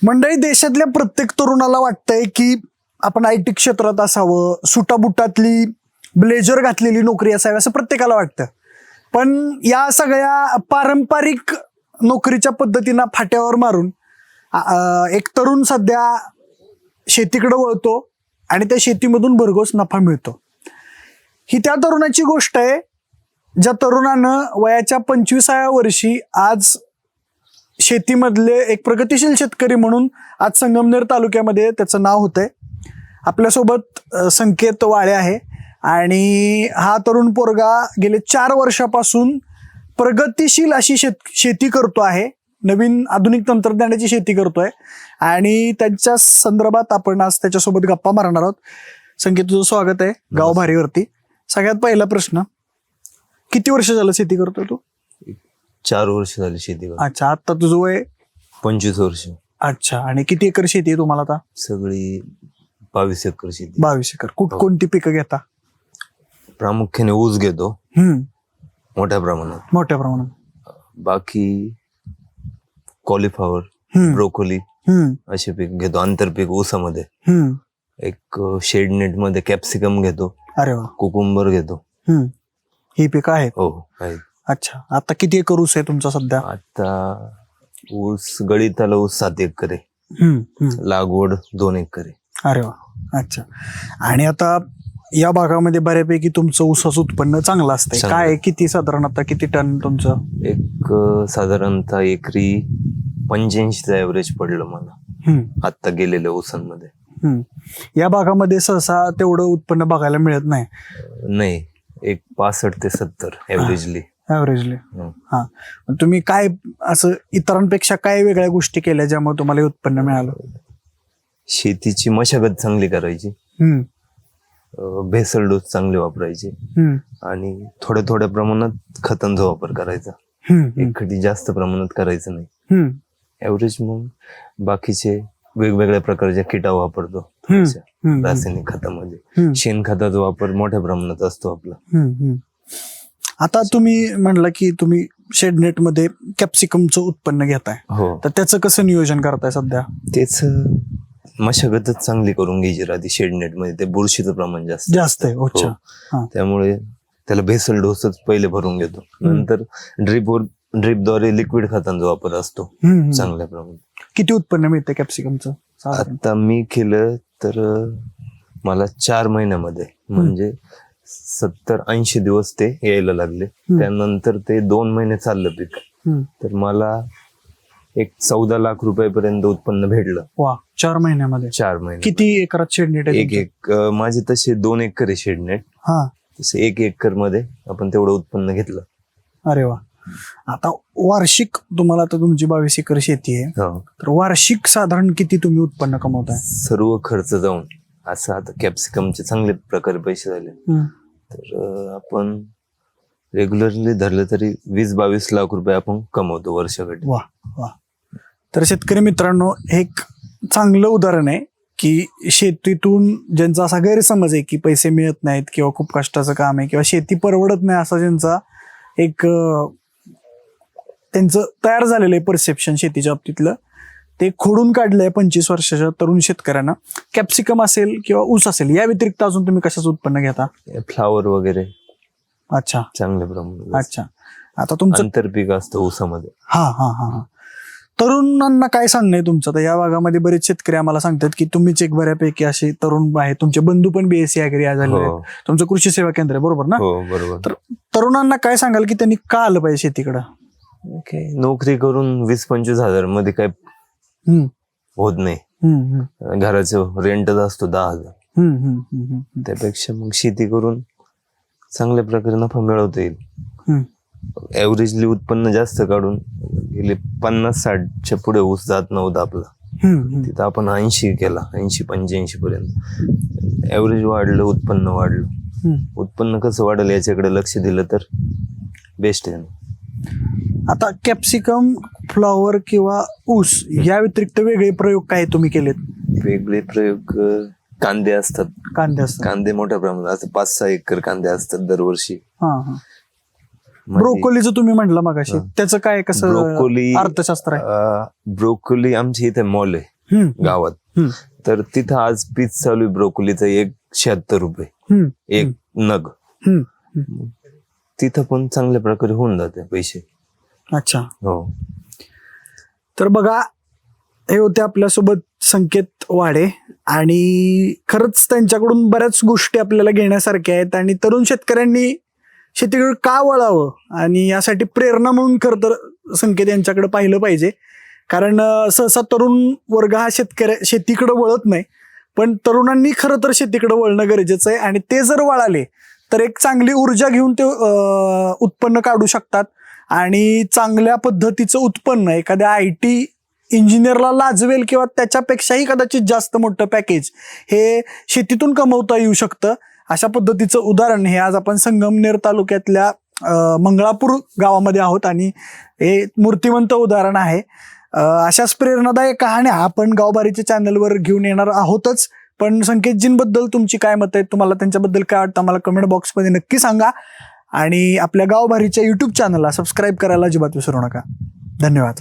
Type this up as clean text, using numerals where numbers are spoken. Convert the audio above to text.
मंडळी, देशातल्या प्रत्येक तरुणाला वाटतंय की आपण IT क्षेत्रात असावं, सुटाबुटातली ब्लेजर घातलेली नोकरी असावी असं प्रत्येकाला वाटतं. पण या सगळ्या पारंपरिक नोकरीच्या पद्धतींना फाट्यावर मारून एक तरुण सध्या शेतीकडे वळतो आणि त्या शेतीमधून भरघोस नफा मिळतो. ही त्या तरुणाची गोष्ट आहे ज्या तरुणानं वयाच्या 25व्या वर्षी आज शेतीमधले एक प्रगतिशील शेतकरी म्हणून आज संगमनेर तालुक्यामध्ये त्याचं नाव होतंय. आपल्यासोबत संकेत वाळे आहे आणि हा तरुण पोरगा गेले 4 वर्षापासून प्रगतिशील अशी शेती करतो आहे. नवीन आधुनिक तंत्रज्ञानाची शेती करतोय आणि त्यांच्या संदर्भात आपण आज त्याच्यासोबत गप्पा मारणार आहोत. संकेत, तुझं स्वागत आहे गाव भारीवरती. सगळ्यात पहिला प्रश्न, किती वर्ष झालं शेती करतोय तू? 4 वर्ष झाली शेती करतो. अच्छा, आता तुझं वय 25 वर्ष. अच्छा, आणि किती एकर शेती आहे तुम्हाला आता? सगळी 22 एकर शेती. 22 एकर. कोणती पिकं घेता? प्रामुख्याने ऊस घेतो मोठ्या प्रमाणात. मोठ्या प्रमाणात. बाकी कॉलीफ्लॉवर, ब्रोकोली असे पीक घेतो. आंतरपीक ऊसामध्ये एक शेड नेट मध्ये कॅप्सिकम घेतो. अरे वा. कुकुंबर घेतो. ही पिकं आहेत? हो आहेत. अच्छा, आता किती एकर ऊस आहे तुमचा सध्या? आता ऊस गळीताला ऊस 7 एकर आहे. लागवड 2 एकर आहे. अरे वा. अच्छा, आणि आता या भागामध्ये बऱ्यापैकी तुमचं ऊसाचं उत्पन्न चांगलं असतंय. काय किती साधारण आता किती टन तुमचं? एक साधारणतः एकरी 85चं ऍव्हरेज पडलं मला आता गेलेल्या ऊसांमध्ये. या भागामध्ये सहसा तेवढं उत्पन्न बघायला मिळत नाही. नाही, एक 65 ते 70 ऍव्हरेजली. हा, तुम्ही काय असं इतरांपेक्षा काय वेगळ्या गोष्टी केल्या ज्यामुळे तुम्हाला हे उत्पन्न मिळालं? शेतीची मशागत चांगली करायची, भेसळ डोस चांगले वापरायचे आणि थोड्या प्रमाणात खतांचा वापर करायचा. एकखटी जास्त प्रमाणात करायचं नाही. ऍव्हरेज मग बाकीचे वेगवेगळ्या प्रकारच्या किटा वापरतो रासायनिक खतामध्ये. शेणखताचा वापर मोठ्या प्रमाणात असतो आपला. आता तुम्ही म्हणला की तुम्ही शेडनेट मध्ये कॅप्सिकमचं उत्पन्न घेताय. हो. तर त्याचं कसं नियोजन करताय सध्या? तेच मशागतच चांगली करून घ्यायची राहते शेडनेट मध्ये. ते बुरशीचं प्रमाण जास्त आहे. अच्छा. त्यामुळे त्याला भेसळ डोसच पहिले भरून घेतो. नंतर ड्रिपद्वारे लिक्विड खतांचा वापर असतो चांगल्या प्रमाणात. किती उत्पन्न मिळतं कॅप्सिकमचं? आता मी केलं तर मला 4 महिन्यामध्ये म्हणजे 70-80 दिवस ते यायला लागले. त्यानंतर ते 2 महिने चाललं पीक. तर मला एक 14 लाख रुपयापर्यंत उत्पन्न भेटलं. वा, 4 महिन्यामध्ये? 4 महिने. किती एकरात शेडनेट आहे? एक माझे तसे 2 एकर आहे शेडनेट. तसे 1 एकर मध्ये आपण तेवढं उत्पन्न घेतलं. अरे वा. आता वार्षिक तुम्हाला आता तुमची 22 एकर शेती आहे, तर वार्षिक साधारण किती तुम्ही उत्पन्न कमवताय? सर्व खर्च जाऊन असं आता कॅप्सिकमचे चांगले प्रकारे पैसे झाले तर आपण रेग्युलरली धरलं तरी 20-22 लाख रुपये आपण कमवतो वर्षाकडे. वा वा. तर शेतकरी मित्रांनो, हे एक चांगलं उदाहरण आहे की शेतीतून ज्यांचा असा गैरसमज आहे की पैसे मिळत नाहीत किंवा खूप कष्टाचं काम आहे किंवा शेती परवडत नाही असा ज्यांचा एक त्यांचं तयार झालेलं आहे परसेप्शन शेतीच्या बाबतीतलं, ते खोडून काढलंय 25 वर्षाच्या तरुण शेतकऱ्यांना. कॅप्सिकम असेल किंवा ऊस असेल, या व्यतिरिक्त अजून तुम्ही कशाचं उत्पन्न घेता? फ्लावर वगैरे. अच्छा, चांगल्या प्रमाणात. अच्छा. आता तुमचं आंतरपीक असतं ऊसामध्ये. हा. तरुणांना काय सांगणं आहे तुमचं? तर या भागामध्ये बरेच शेतकरी आम्हाला सांगतात की तुम्हीच एक बऱ्यापैकी असे तरुण आहे, तुमचे बंधू पण BSc ऍग्री झाले आहेत, तुमचं कृषी सेवा केंद्र आहे, बरोबर ना? हो, बरोबर. तर तरुणांना काय सांगाल की त्यांनी का आलं पाहिजे शेतीकडं? नोकरी करून 20-25 हजार मध्ये काय होत नाही. घराचं रेंटच असतो 10,000. त्यापेक्षा मग शेती करून चांगल्या प्रकारे नफा मिळवता येईल. ऍव्हरेजली उत्पन्न जास्त काढून गेले 50-60च्या पुढे ऊस जात नव्हता आपला. तिथं आपण 80 केला, 80-85 पर्यंत ऍव्हरेज वाढलं, उत्पन्न वाढलं. उत्पन्न कसं वाढलं याच्याकडे लक्ष दिलं तर बेस्ट आहे. आता कॅप्सिकम, फ्लॉवर किंवा ऊस या व्यतिरिक्त वेगळे प्रयोग काय तुम्ही केलेत? वेगळे प्रयोग कांदे असतात. कांदे मोठ्या प्रमाणात 5-6 एकर कांदे असतात दरवर्षी. ब्रोकोलीचं तुम्ही म्हटलं मगाशी, त्याचं काय कसं ब्रोकोली अर्थशास्त्र आहे? ब्रोकोली आमच्या इथे मॉल आहे गावात. तर तिथं आज पीच चालू आहे ब्रोकोलीचा 176 रुपये एक नग. तिथं पण चांगल्या प्रकारे होऊन जाते पैसे. अच्छा. हो. तर बघा, हे होते आपल्यासोबत संकेत वाडे, आणि खरंच त्यांच्याकडून बऱ्याच गोष्टी आपल्याला घेण्यासारख्या आहेत. आणि तरुण शेतकऱ्यांनी शेतीकडे का वळावं आणि यासाठी प्रेरणा म्हणून खरं तर संकेत यांच्याकडे पाहिलं पाहिजे. कारण सहसा तरुण वर्ग हा शेतीकडे वळत नाही, पण तरुणांनी खरं तर शेतीकडे वळणं गरजेचं आहे. आणि ते जर वळाले तर एक चांगली ऊर्जा घेऊन ते उत्पन्न काढू शकतात. आणि चांगल्या पद्धतीचं उत्पन्न एखाद्या IT इंजिनियरला लाजवेल किंवा त्याच्यापेक्षाही कदाचित जास्त मोठं पॅकेज हे शेतीतून कमवता येऊ शकतं. अशा पद्धतीचं उदाहरण हे आज आपण संगमनेर तालुक्यातल्या मंगळापूर गावामध्ये आहोत, आणि हे मूर्तिमंत उदाहरण आहे. अशाच प्रेरणादायक कहाण्या आपण गावबारीच्या चॅनलवर घेऊन येणार आहोतच. पण संकेतजींबद्दल तुमची काय मत आहेत, तुम्हाला त्यांच्याबद्दल काय वाटतं, मला कमेंट बॉक्समध्ये नक्की सांगा. आणि आपल्या गावबारीच्या YouTube चॅनलला सबस्क्राईब करायला अजिबात विसरू नका. धन्यवाद.